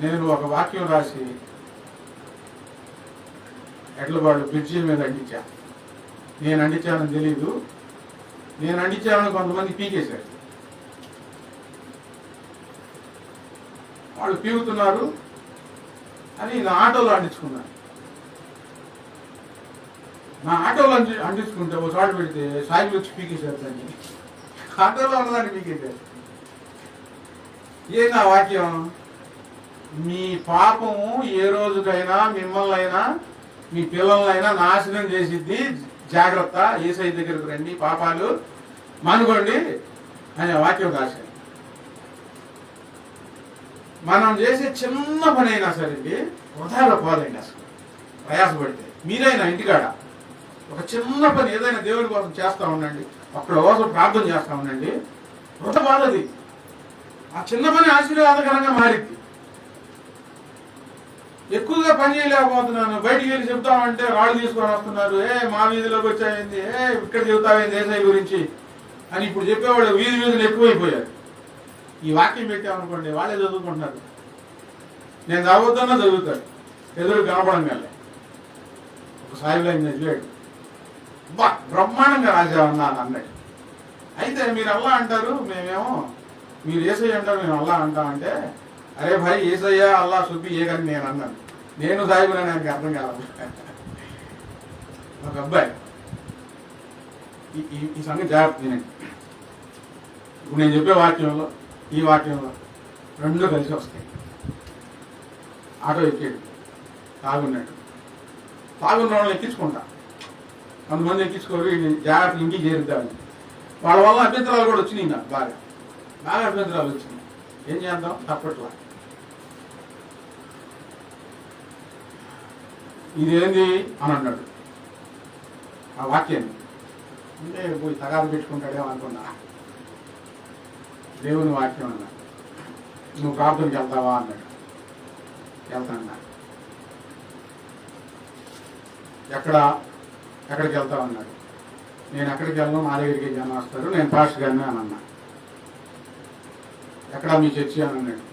నేను ఒక వాక్యం రాసి ఎడ్లబాడు బ్రిడ్జి మీద అంటించాను. నేను అంటించానని తెలీదు, నేను అంటించానని కొంతమంది పీకేశారు. వాళ్ళు పీగుతున్నారు అని నా ఆటోలో అంటించుకున్నాను. నా ఆటోలో అంటించుకుంటే ఒక చోట పెడితే సాయిబులు వచ్చి పీకేశారు దాన్ని. ఆటోలో ఉన్నదాన్ని పీకేశారు. ఏంది ఆ వాక్యం? మీ పాపము ఏ రోజుకైనా మిమ్మల్ని అయినా మీ పిల్లలైనా నాశనం చేసిద్ది, జాగ్రత్త, యేసయ్య దగ్గరకు రండి, పాపాలు మానుకోండి అనే వాక్యం రాశారు. మనం చేసే చిన్న పని అయినా సరే వృధాగా పోదండి. అసలు ప్రయాసపడితే మీరైనా ఇంటికాడ ఒక చిన్న పని ఏదైనా దేవుడి కోసం చేస్తా ఉండండి, ఒక్కడి కోసం ప్రార్థన చేస్తా ఉండండి, వృధ బాధది. ఆ చిన్న పని ఆశీర్వాదకరంగా మారింది. ఎక్కువగా పని చేయలేకపోతున్నాను, బయటికి వెళ్ళి చెప్తామంటే రాళ్ళు తీసుకొని వస్తున్నారు, మా వీధిలోకి వచ్చాయింది, ఇక్కడ చెబుతావేంది యేసయ్య గురించి అని ఇప్పుడు చెప్పేవాళ్ళు వీధులు ఎక్కువైపోయారు. ఈ వాక్యం పెట్టామనుకోండి, వాళ్ళే చదువుకుంటున్నారు. నేను చదువుతున్నా చదువుతాడు, ఎదురు కనపడంగానే ఒక సాయిలో చదివాడు, బా బ్రహ్మాండంగా రాసామన్నా అన్నాడు. అయితే మీరు అల్లా అంటారు, మేమేమో మీరు యేసయ్య అంటారు, మేము అల్లా అంటామంటే, అరే భాయ్ యేసయ్య అల్లా సుబ్బి ఏ కానీ నేను అన్నాను. నేను సాయిబుని ఆయనకి అర్థం కాదు. ఒక అబ్బాయి ఈ సంగతి జాగ్రత్త తినండి. ఇప్పుడు నేను చెప్పే వాక్యంలో ఈ వాక్యంలో రెండు కలిసి వస్తాయి. ఆటో ఎక్కాడు, తాగున్నాడు, తాగున్న వాళ్ళని ఎక్కించుకుంటా, కొంతమంది ఎక్కించుకోరు, జాగ్రత్త ఇంటికి చేరుద్దామని. వాళ్ళ వల్ల అభ్యంతరాలు కూడా వచ్చినాయి, నాకు బాగా అభ్యంతరాలు వచ్చినాయి. ఏం చేద్దాం, తప్పట్లా. ఇదేంది అని అన్నాడు ఆ వాక్యాన్ని. అంటే పోయి తగాదు పెట్టుకుంటాడేమో అనుకున్నా. దేవుని వాక్యం అన్నా. నువ్వు ప్రార్థనకి వెళ్తావా అన్నాడు. వెళ్తాను. ఎక్కడికి వెళ్తావు అన్నాడు. నేను ఎక్కడికి వెళ్ళను, నా దగ్గరికి జనం వస్తారు, నేను పాస్టర్ గారిని అని అన్నా. ఎక్కడ మీ చర్చి అని అన్నాడు.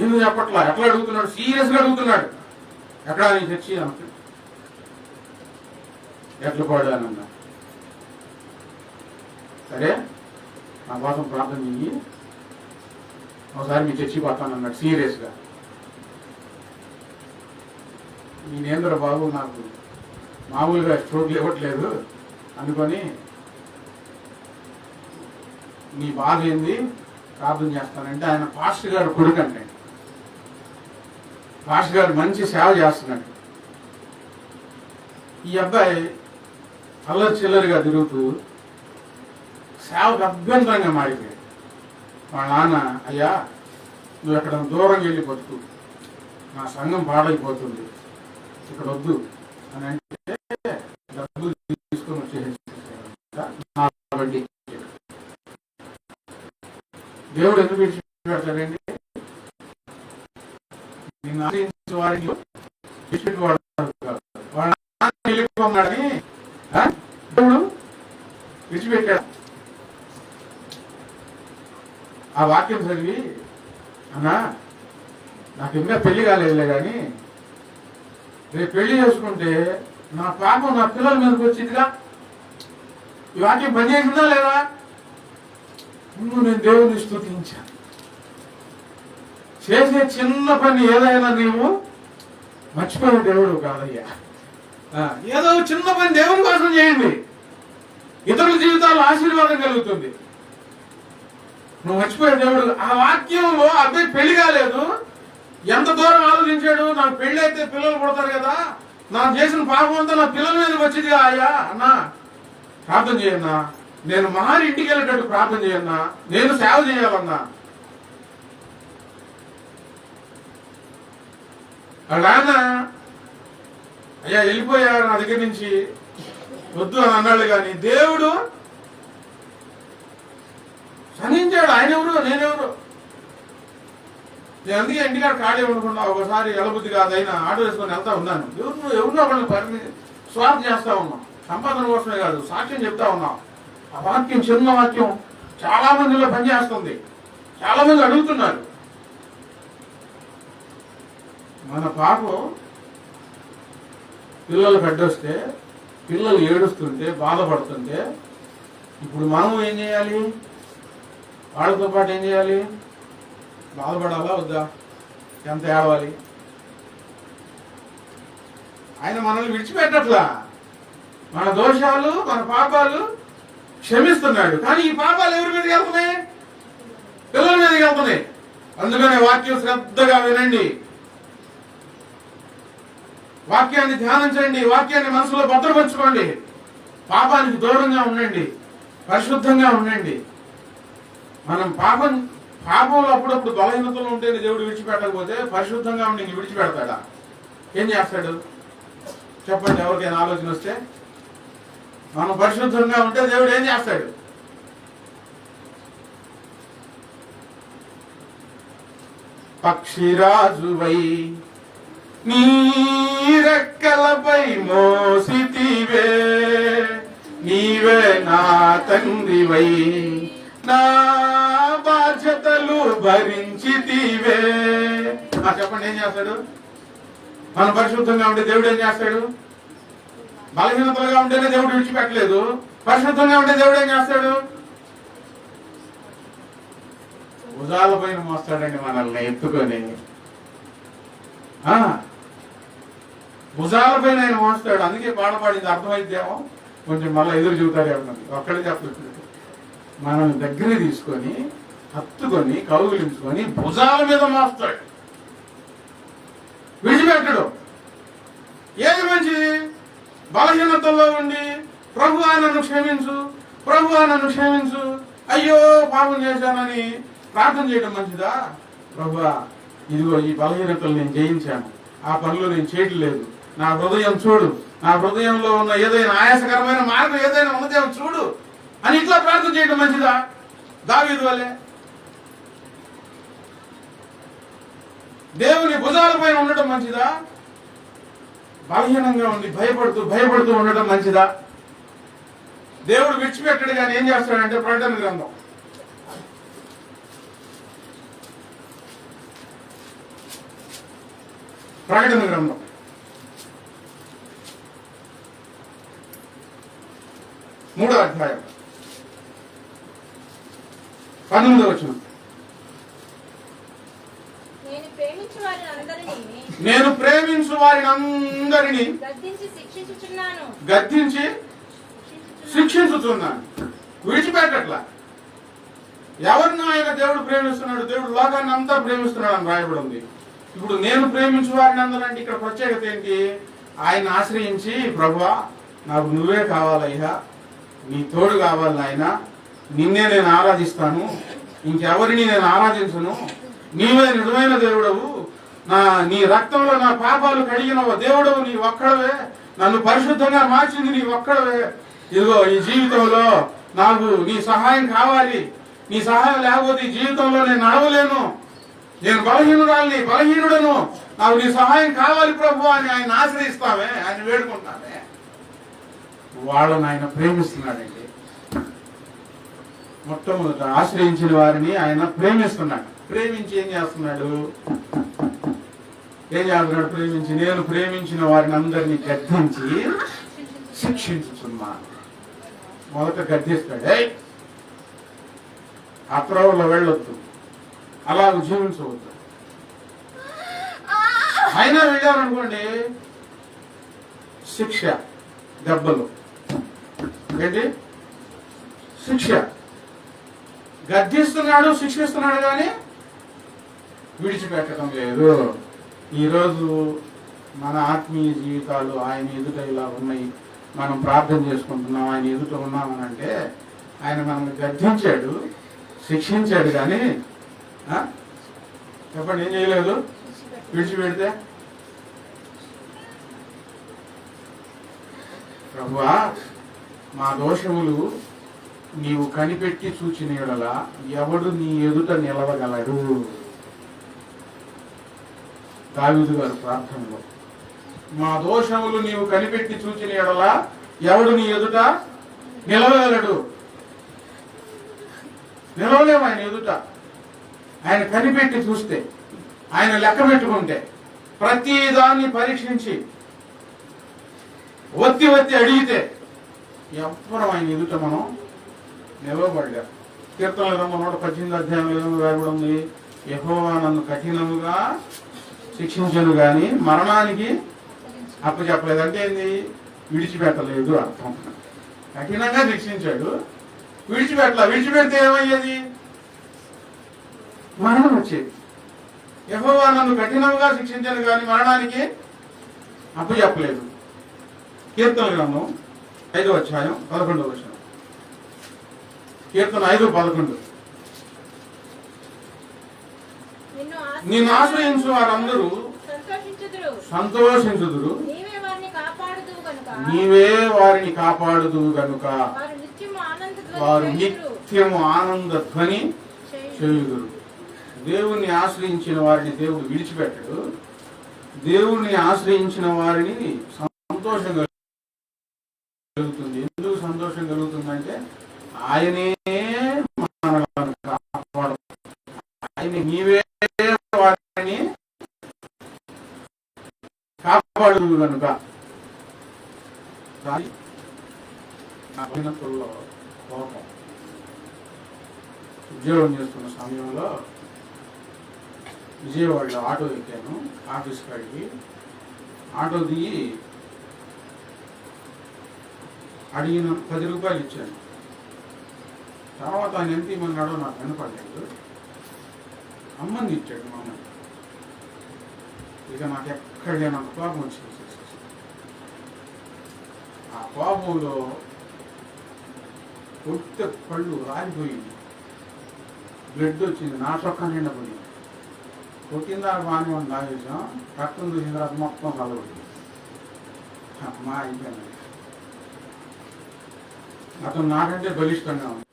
ఎందుకు చెప్పట్లా, ఎట్లా అడుగుతున్నాడు, సీరియస్గా అడుగుతున్నాడు. ఎక్కడ నీ చర్చి అన్నాడు. ఎట్లా పాడు అని అన్నా. సరే నా కోసం ప్రార్థన చెయ్యి, ఒకసారి మీ చర్చి పోతానన్నాడు సీరియస్గా. నేనేంద్ర బాబు నాకు మామూలుగా స్ట్రోక్లు ఇవ్వట్లేదు అనుకొని, నీ బాధ ఏంది ప్రార్థన చేస్తానంటే, ఆయన పాస్టర్ గారు కొడుకు అంటే, పాస్టర్ గారు మంచి సేవ చేస్తున్నాడు. ఈ అబ్బాయి అల్లరి చిల్లరిగా తిరుగుతూ సేవకు అభ్యంతరంగా మారిపోయాడు. వాళ్ళ నాన్న, అయ్యా నువ్వు ఎక్కడ దూరంగా వెళ్ళి బతుకు, నా సంఘం పాడైపోతుంది, ఇక్కడ వద్దు అని అంటే డబ్బులు తీసుకొని వచ్చేసి దేవుడు ఎందుకు విడిచిపెడతాడండి? నిన్ను ఆశ్రయించే వారికి వెళ్ళిపోన్నాడని దేవుడు విడిచిపెట్టాడు. ఆ వాక్యం చదివి, అన్నా నాకు ఇంకా పెళ్లి కాలేదులే కానీ రేపు పెళ్లి చేసుకుంటే నా పాపం నా పిల్లల మీదకి వచ్చిందిగా, ఈ వాక్యం పనిచేసిందా లేదా? ముందు నేను దేవుని స్తుతించాను. చేసే చిన్న పని ఏదైనా నీవు మర్చిపోయే దేవుడు కాదయ్యా. ఏదో చిన్న పని దేవుని కోసం చేయండి, ఇతరుల జీవితాల్లో ఆశీర్వాదం కలుగుతుంది. నువ్వు మర్చిపోయే దేవుడు. ఆ వాక్యంలో అబ్బాయి పెళ్లి కాలేదు, ఎంత దూరం ఆలోచించాడు. నాకు పెళ్లి అయితే పిల్లలు పుడతారు కదా, నాకు చేసిన పాపం అంతా నా పిల్లల మీదకి వచ్చిందిగా. అయ్యా అన్నా ప్రార్థన చేయన్నా, నేను మహారి ఇంటికి వెళ్ళేటట్టు ప్రార్థన చేయన్నా, నేను సేవ చేయాలన్నా. వాళ్ళ నాన్న, అయ్యా వెళ్ళిపోయాడు నా దగ్గర నుంచి, వద్దు అని అన్నాడు. కానీ దేవుడు సహించాడు. ఆయన ఎవరు, నేనెవరు? నేను అందుకే ఇంటికాడ ఖాళీ ఉండకుండా ఒకసారి ఎలబుద్ధి కాదు అయినా ఆటో వేసుకొని వెళ్తా ఉన్నాను. ఎవరినో ఒకళ్ళని స్వార్థ చేస్తా ఉన్నాం, సంపాదన కోసమే కాదు, సాక్ష్యం చెప్తా ఉన్నాం. ఆ వాక్యం చిన్న వాక్యం చాలా మందిలో పనిచేస్తుంది. చాలా మంది అడుగుతున్నారు. మన పాపం పిల్లలు అడ్డొస్తే, పిల్లలు ఏడుస్తుంటే, బాధపడుతుంటే ఇప్పుడు మనం ఏం చేయాలి? వాళ్ళతో పాటు ఏం చేయాలి? బాధపడాలా వద్దా? ఎంత ఏడవాలి? ఆయన మనల్ని విడిచిపెట్టట్లా. మన దోషాలు, మన పాపాలు క్షమిస్తున్నాడు. కానీ ఈ పాపాలు ఎవరి మీదకి వెళ్తున్నాయి? పిల్లల మీదకి వెళ్తున్నాయి. అందుకనే వాక్యం శ్రద్ధగా వినండి, వాక్యాన్ని ధ్యానించండి, వాక్యాన్ని మనసులో భద్రపరచుకోండి. పాపానికి దూరంగా ఉండండి, పరిశుద్ధంగా ఉండండి. మనం పాపంలో అప్పుడప్పుడు బలహీనతలు ఉంటే దేవుడు విడిచిపెట్టకపోతే, పరిశుద్ధంగా ఉండి విడిచిపెడతాడా? ఏం చేస్తాడు చెప్పండి? ఎవరికైనా ఆలోచన వస్తే, మనం పరిశుద్ధంగా ఉంటే దేవుడు ఏం చేస్తాడు? పక్షిరాజువై నీ రెక్కలపై మోసితివే, నీవే నా తండ్రివై నా బాధ్యతలు భరించితివే. చెప్పండి ఏం చేస్తాడు? మనం పరిశుద్ధంగా ఉంటే దేవుడు ఏం చేస్తాడు? బలహీనతలుగా ఉంటేనే దేవుడు విడిచిపెట్టలేదు. పరిశుద్ధంగా ఉంటే దేవుడు ఏం చేస్తాడు? భుజాల పైన మోస్తాడండి మనల్ని ఎత్తుకొని. భుజాల పైన ఆయన మోస్తాడు. అందుకే పాట పాడింది అర్థమైతేమో కొంచెం మళ్ళీ ఎదురు చూతారేమో. ఒక్కడే చెప్పలేదు, మనల్ని దగ్గర తీసుకొని హత్తుకొని కౌగిలించుకొని భుజాల మీద మోస్తాడు, విడిచిపెట్టడు. ఏది మంచిది? బలహీనతల్లో ఉండి ప్రభువా నన్ను క్షమించు, ప్రభువా నన్ను క్షమించు, అయ్యో పాపం చేశానని ప్రార్థన చేయడం మంచిదా? ప్రభువా ఇదిగో ఈ బలహీనతలు నేను జయించాను, ఆ పనులు నేను చేయట్లేదు, నా హృదయం చూడు, నా హృదయంలో ఉన్న ఏదైనా ఆయాసకరమైన మార్గం ఏదైనా ఉన్నదేమో చూడు అని ఇట్లా ప్రార్థన చేయడం మంచిదా? దావీదు వలే దేవుని భుజాలపైన ఉండటం మంచిదా, బలహీనంగా ఉండి భయపడుతూ ఉండటం మంచిదా? దేవుడు విడిచిపెట్టడు కానీ ఏం చేస్తాడంటే ప్రకటన గ్రంథం ప్రకటన గ్రంథం 3వ అధ్యాయం 19వ వచనం. నేను ప్రేమించు వారిని అందరినీ గద్దించి శిక్షించుతున్నాను. విడిచిపెట్టట్లా. ఎవరిని ఆయన దేవుడు ప్రేమిస్తున్నాడు? దేవుడు లోకాన్ని అంతా ప్రేమిస్తున్నాడు అని రాయబడి ఉంది. ఇప్పుడు నేను ప్రేమించు వారిని అందరంటే ఇక్కడ ప్రత్యేకత ఏంటి? ఆయన ఆశ్రయించి, ప్రభువా నాకు నువ్వే కావాలయ్యా, నీ తోడు కావాలి నాయన, నిన్నే నేను ఆరాధిస్తాను, ఇంకెవరిని నేను ఆరాధించను, నీవే నిజమైన దేవుడవు, నీ రక్తంలో నా పాపాలు కడిగిన దేవుడవు నీ ఒక్కడవే, నన్ను పరిశుద్ధంగా మార్చింది నీ ఒక్కడవే. ఇదిగో ఈ జీవితంలో నాకు నీ సహాయం కావాలి, నీ సహాయం లేకపోతే ఈ జీవితంలో నేను నడవలేను, నేను బలహీనుడను, నాకు నీ సహాయం కావాలి ప్రభు అని ఆయన ఆశ్రయిస్తామే, ఆయన వేడుకుంటామే. వాళ్ళని ఆయన ప్రేమిస్తున్నాడండి. మొట్టమొదట ఆశ్రయించిన వారిని ఆయన ప్రేమిస్తున్నాడు. ప్రేమించి ఏం చేస్తున్నాడు? ప్రేమించి నేను ప్రేమించిన వారిని అందరినీ గద్దించి శిక్షించుతున్నాను. మొదట గద్దిస్తాడే, ఆ త్రోవలో వెళ్ళొద్దు, అలా జీవించవద్దు. అయినా వెళ్ళారనుకోండి, శిక్ష, దెబ్బలు. ఏంటి శిక్ష? గద్దిస్తున్నాడు, శిక్షిస్తున్నాడు, కానీ విడిచిపెట్టడం లేదు. ఈరోజు మన ఆత్మీయ జీవితాలు ఆయన ఎదుట ఇలా ఉన్నాయి, మనం ప్రార్థన చేసుకుంటున్నాం, ఆయన ఎదుట ఉన్నామనంటే ఆయన మనల్ని గద్దించాడు, శిక్షించాడు, కానీ చెప్పండి ఏం చేయలేదు? విడిచిపెడితే ప్రభువా మా దోషములు నీవు కనిపెట్టి చూచిన యెడల ఎవడు నీ ఎదుట నిలవగలడు? దావీదు గారు ప్రార్థనలో, మా దోషములు నీవు కనిపెట్టి చూచిన యెడల ఎవడు నీ ఎదుట నిలవగలడు? నిలవలేము ఆయన ఎదుట. ఆయన కనిపెట్టి చూస్తే, ఆయన లెక్క పెట్టుకుంటే, ప్రతి దాన్ని పరీక్షించి ఒత్తి అడిగితే ఎవ్వరం ఆయన ఎదుట మనం నిలవబడ్డాం. కీర్తనల గ్రంథం 118వ అధ్యాయంలో రాయబడి ఉంది, యెహోవా నన్ను కఠినముగా శిక్షించను గాని మరణానికి అప్పచెప్పలేదు. అంటే ఏంది? విడిచిపెట్టలేదు అర్థం. కఠినంగా శిక్షించాడు, విడిచిపెడితే ఏమయ్యేది? మరణం వచ్చేది. యెహోవా నన్ను కఠినంగా శిక్షించను గాని మరణానికి అప్పచెప్పలేదు. కీర్తన గ్రంథం 5వ అధ్యాయం 11వ వచనం. కీర్తన 5:11. నిన్ను ఆశ్రయించు వారందరూ సంతోషించుదురు, నీవే వారిని కాపాడుదువు గనుక వారు నిత్యము ఆనంద ధ్వని చేయుదురు. దేవుణ్ణి ఆశ్రయించిన వారిని దేవుడు విడిచిపెట్టడు. దేవుణ్ణి ఆశ్రయించిన వారిని సంతోషం కలుగుతుంది. ఎందుకు సంతోషం కలుగుతుందంటే ఆయనే మనలను కాపాడు, ఆయన నీవే వారిని కాపాడు కనుక. కోపం. ఉద్యోగం చేస్తున్న సమయంలో విజయవాడలో ఆటో ఎక్కాను. ఆఫీస్ కాడికి ఆటో దిగి అడిగిన 10 రూపాయలు ఇచ్చాను. తర్వాత ఆయన ఎంత ఇమ్మన్నాడో నాకు వినపడలేదు. అమ్మని ఇచ్చాడు మా అమ్మ. ఇక నాకు ఎక్కడైనా కోపం వచ్చింది. ఆ కోపంలో కొట్టే పళ్ళు రాలిపోయింది, బ్లడ్ వచ్చింది, నా చొక్కా నిండా పోయింది. కొట్టిందా బాగానే ఉంది, తాగేసాం. రక్తం చూసిన తర్వాత మొత్తం కలబడింది. మా అయిపోయింది. అతను నాకంటే బలిష్టంగా ఉంది.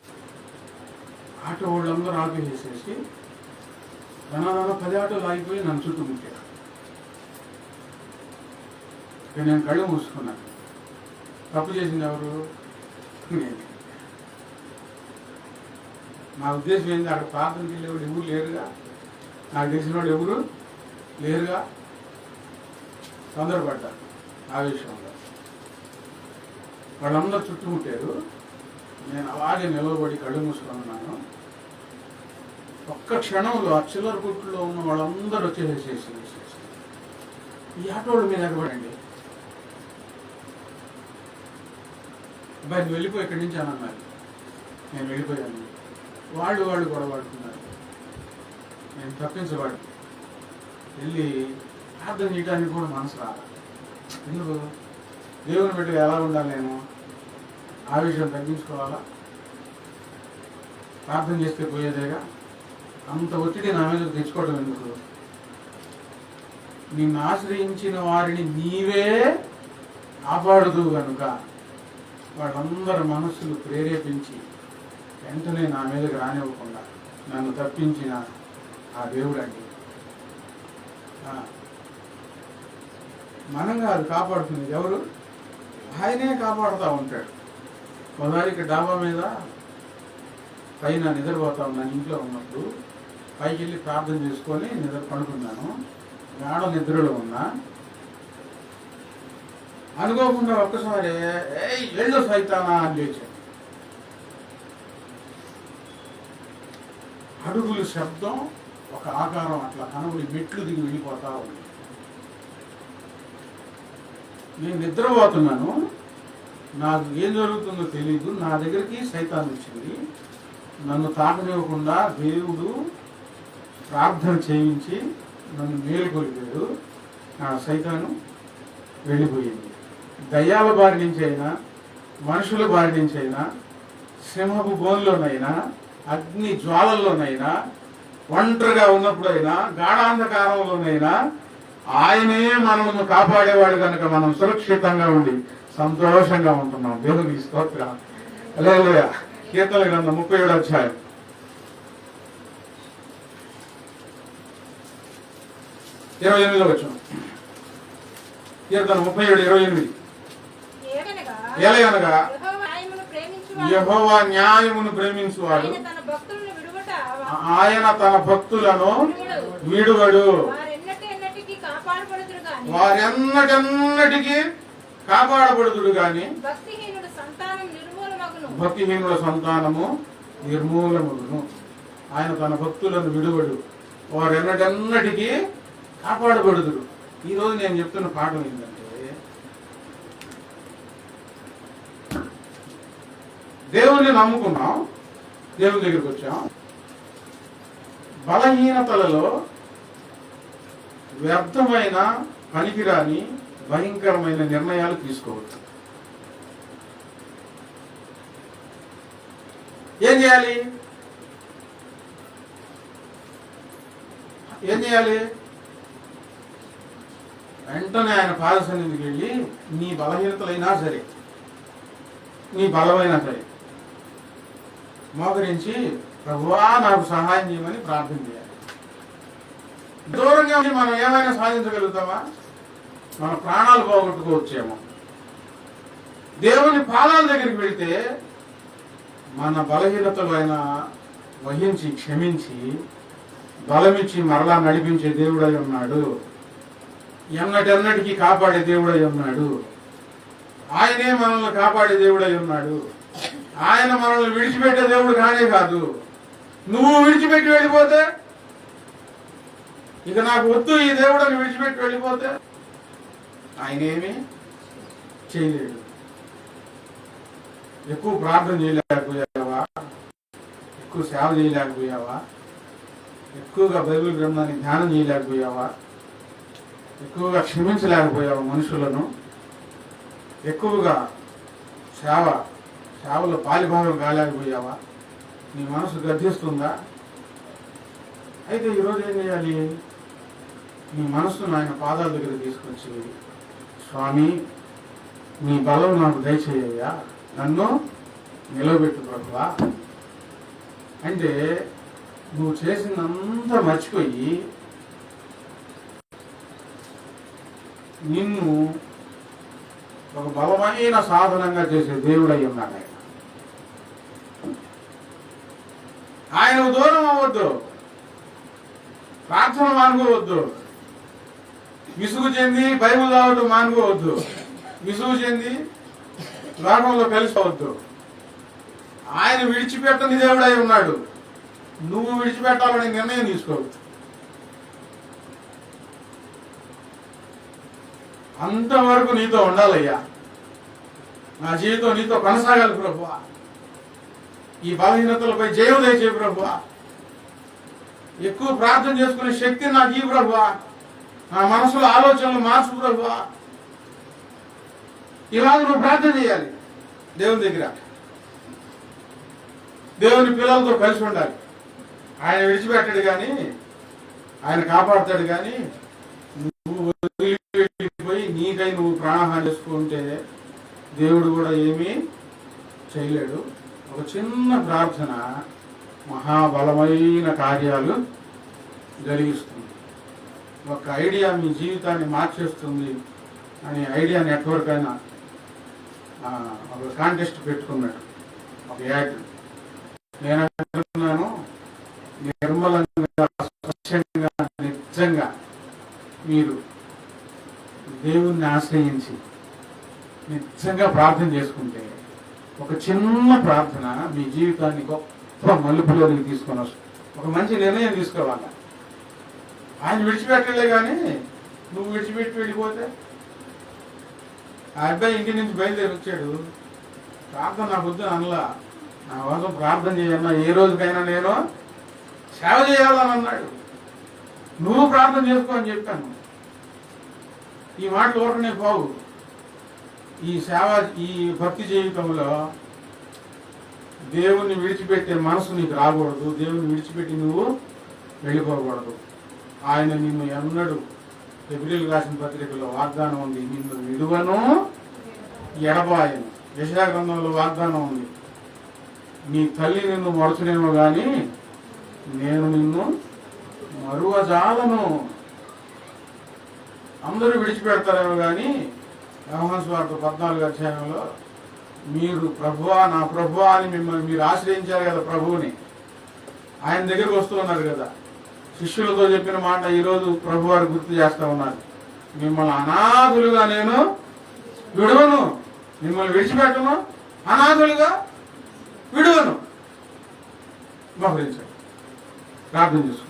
ఆటో వాళ్ళందరూ ఆపేసేసి ధనాలలో 10 ఆటోలు ఆగిపోయి నన్ను చుట్టుముట్టారు. ఇక నేను కళ్ళు మూసుకున్నాను. తప్పు చేసింది ఎవరు? నేను. నా ఉద్దేశం ఏంటి, అక్కడ ప్రార్థనకి వెళ్ళేవాడు ఎవరు లేరుగా, నాకు తెలిసిన వాడు ఎవరు లేరుగా. తొందరపడ్డా ఆవేశంలో. వాళ్ళందరూ చుట్టుముట్టారు. నేను అలాగే నిలబడి కళ్ళు మూసుకొని ఉన్నాను. ఒక్క క్షణంలో ఆ చిల్లర కొట్టులో ఉన్న వాళ్ళందరూ వచ్చేసేసి ఈ ఆటోళ్ళ మీద ఎగబడండి, అబ్బాయి నువ్వు వెళ్ళిపోయి ఇక్కడి నుంచి అని అన్నారు. నేను వెళ్ళిపోయాను. వాళ్ళు గొడవ పడుతున్నారు. నేను తప్పించబడి వెళ్ళి ప్రార్థన చేయడానికి కూడా మనసు రాదు. ఎందుకు? దేవుని బిడ్డగా ఎలా ఉండాలి? నేను ఆవేశం తగ్గించుకోవాలా? ప్రార్థన చేస్తే పోయేదేగా. అంత ఒత్తిడి నా మీద తెచ్చుకోవడం ఎందుకు? నిన్ను ఆశ్రయించిన వారిని నీవే కాపాడుతూ కనుక వాళ్ళందరి మనస్సులు ప్రేరేపించి వెంటనే నా మీదకి రానివ్వకుండా నన్ను తప్పించిన ఆ దేవుడు అండి. మనం కాదు కాపాడుతున్నది, ఎవరు? ఆయనే కాపాడుతూ ఉంటాడు. ఒకసారి డాబా మీద పైన నిద్రపోతా ఉన్నాను. ఇంట్లో ఉన్నప్పుడు పైకి వెళ్ళి ప్రార్థన చేసుకొని పడుకున్నాను. గాఢ నిద్రలో ఉన్నా. అనుకోకుండా ఒక్కసారి ఎళ్ళు సైతానా అని లేచాను. అడుగులు శబ్దం, ఒక ఆకారం అట్లా కనబడి మెట్లు దిగి వెళ్ళిపోతా ఉంది. నేను నిద్రపోతున్నాను. నాకు ఏం జరుగుతుందో తెలీదు. నా దగ్గరికి సైతాన్ వచ్చింది. నన్ను తాకనివ్వకుండా దేవుడు ప్రార్థన చేయించి నన్ను మేలుకొలిపాడు. నా సైతాను వెళ్ళిపోయింది. దయ్యాల బారి నుంచి అయినా, మనుషుల బారి నుంచి అయినా, సింహపు బోన్లోనైనా, అగ్ని జ్వాలల్లోనైనా, ఒంటరిగా ఉన్నప్పుడైనా, గాఢాంధకారంలోనైనా ఆయనే మనల్ని కాపాడేవాడు కనుక మనం సురక్షితంగా ఉండి సంతోషంగా ఉంటున్నాం. దేవునికి స్తోత్రం. హల్లెలూయా. కీర్తనల గ్రంథం 37వ అధ్యాయం 28వ వచనం. కీర్తన 37:28. ఏలయనగా యెహోవా న్యాయమును ప్రేమించువాడు, ఆయన తన భక్తులను విడువడు. వారెన్నటెన్నటికీ కాపాడబడుదుడు గాని భక్తిహీనుల సంతానము నిర్మూలమును. ఆయన తన భక్తులను విడువడు, వారెన్నటెన్నటికీ కాపాడబడుదుడు. ఈరోజు నేను చెప్తున్న పాఠం ఏంటంటే, దేవుణ్ణి నమ్ముకున్నాం, దేవుని దగ్గరికి వచ్చాం. బలహీనతలలో వ్యర్థమైన, పనికిరాని, భయంకరమైన నిర్ణయాలు తీసుకోవచ్చు. ఏం చేయాలి? వెంటనే ఆయన పాద సన్నిధికి వెళ్ళి, నీ బలహీనతలైనా సరే, నీ బలమైనా సరే మోకరించి, ప్రభువా నాకు సహాయం చేయమని ప్రార్థన చేయాలి. దూరంగా ఉండి మనం ఏమైనా సాధించగలుగుతామా? మన ప్రాణాలు పోగొట్టుకోవచ్చేమో. దేవుని పాదాల దగ్గరికి వెళితే మన బలహీనతలు ఆయన వహించి, క్షమించి, బలమిచ్చి మరలా నడిపించే దేవుడై ఉన్నాడు. ఎన్నటెన్నటికీ కాపాడే దేవుడై ఉన్నాడు. ఆయనే మనల్ని కాపాడే దేవుడై ఉన్నాడు. ఆయన మనల్ని విడిచిపెట్టే దేవుడు కానే కాదు. నువ్వు విడిచిపెట్టి వెళ్ళిపోతే, ఇక నాకు వద్దు ఈ దేవుడు అని విడిచిపెట్టి వెళ్ళిపోతే ఆయనేమీ చేయలేడు. ఎక్కువ ప్రార్థన చేయలేకపోయావా? ఎక్కువ సేవ చేయలేకపోయావా? ఎక్కువగా బైబిల్ గ్రంథాన్ని ధ్యానం చేయలేకపోయావా? ఎక్కువగా క్షమించలేకపోయావా మనుషులను? ఎక్కువగా సేవలో పాలిభాగం కాలేకపోయావా? నీ మనసు గర్జిస్తుందా? అయితే ఈరోజు ఏం చేయాలి? నీ మనసును ఆయన పాదాల దగ్గర తీసుకొచ్చి, స్వామి నీ బలం నాకు దయచేయ్యా, నన్ను నిలబెట్టు ప్రభువా అంటే నువ్వు చేసిందంతా మర్చిపోయి నిన్ను ఒక బలమైన సాధనంగా చేసే దేవుడు అయి ఉన్నాడు ఆయన. ఆయనకు దూరం అవ్వద్దు, ప్రార్థన మానుకోవద్దు, విసుగు చెంది బైబిల్ చదవడం మానుకోవద్దు, విసుగు చెంది లోకంలో కలిసిపోవద్దు. ఆయన విడిచిపెట్టని దేవుడు అయి ఉన్నాడు. నువ్వు విడిచిపెట్టాలని నిర్ణయం తీసుకోవద్దు. అంతవరకు నీతో ఉండాలయ్యా, నా జీవితం నీతో కొనసాగాలి ప్రభువా, ఈ బలహీనతలపై జయం దయచే ప్రభువా, ఎక్కువ ప్రార్థన చేసుకునే శక్తి నాకు ఈ ప్రభువా, నా మనసులో ఆలోచనలు మార్చు ప్రభువా. ఇలాగ నువ్వు ప్రార్థన చేయాలి దేవుని దగ్గర. దేవుని పిల్లలతో కలిసి ఉండాలి. ఆయన విడిచిపెట్టాడు కానీ, ఆయన కాపాడుతాడు కానీ, నువ్వు వదిలిపోయి నీకై నువ్వు ప్రాణహాని చేసుకుంటే దేవుడు కూడా ఏమీ చేయలేడు. ఒక చిన్న ప్రార్థన మహాబలమైన కార్యాలు జరిగిస్తుంది. ఒక ఐడియా మీ జీవితాన్ని మార్చేస్తుంది అని ఐడియా నెట్వర్క్ అయినా ఒక కాంటెస్ట్ పెట్టుకున్నాడు, ఒక యాడ్. నేను అంటున్నాను, నిర్మలంగా స్వచ్ఛంగా నిజంగా మీరు దేవుణ్ణి ఆశ్రయించి నిజంగా ప్రార్థన చేసుకుంటే ఒక చిన్న ప్రార్థన మీ జీవితాన్ని గొప్ప మలుపులోకి తీసుకొని వస్తుంది. ఒక మంచి నిర్ణయం తీసుకోవాలి. ఆయన విడిచిపెట్టలే కానీ నువ్వు విడిచిపెట్టి వెళ్ళిపోతే, ఆ అబ్బాయి ఇంటి నుంచి బయలుదేరి వచ్చాడు, ప్రార్థన నా బుద్ధి అనలా, నా కోసం ప్రార్థన చేయన్నా, ఏ రోజుకైనా నేను సేవ చేయాలని అన్నాడు. నువ్వు ప్రార్థన చేసుకో అని చెప్పాను. ఈ మాటలు ఊరకనే పోవు. ఈ సేవ, ఈ భక్తి జీవితంలో దేవుణ్ణి విడిచిపెట్టే మనసు నీకు రాకూడదు. దేవుణ్ణి విడిచిపెట్టి నువ్వు వెళ్ళిపోకూడదు. ఆయన నిన్ను ఎన్నడు, ఫిబ్రవరి రాసిన పత్రికలో వాగ్దానం ఉంది, నిన్ను విడువను ఎడబాయను. యెషయా గ్రంథంలో వాగ్దానం ఉంది, నీ తల్లి నిన్ను మరచునేమో గాని నేను నిన్ను మరువజాలను. అందరూ విడిచిపెడతారేమో కానీ యోహాను సువార్త 14వ అధ్యాయంలో మీరు ప్రభువా, నా ప్రభువా అని మిమ్మల్ని మీరు ఆశ్రయించారు కదా ప్రభువుని. ఆయన దగ్గరకు వస్తూ ఉన్నారు కదా. శిష్యులతో చెప్పిన మాట ఈరోజు ప్రభు వారు గుర్తు చేస్తా ఉన్నారు. మిమ్మల్ని అనాథులుగా నేను విడువను, మిమ్మల్ని విడిచిపెట్టను, అనాథులుగా విడువను. మోహరించారు. ప్రార్థన చేసుకో.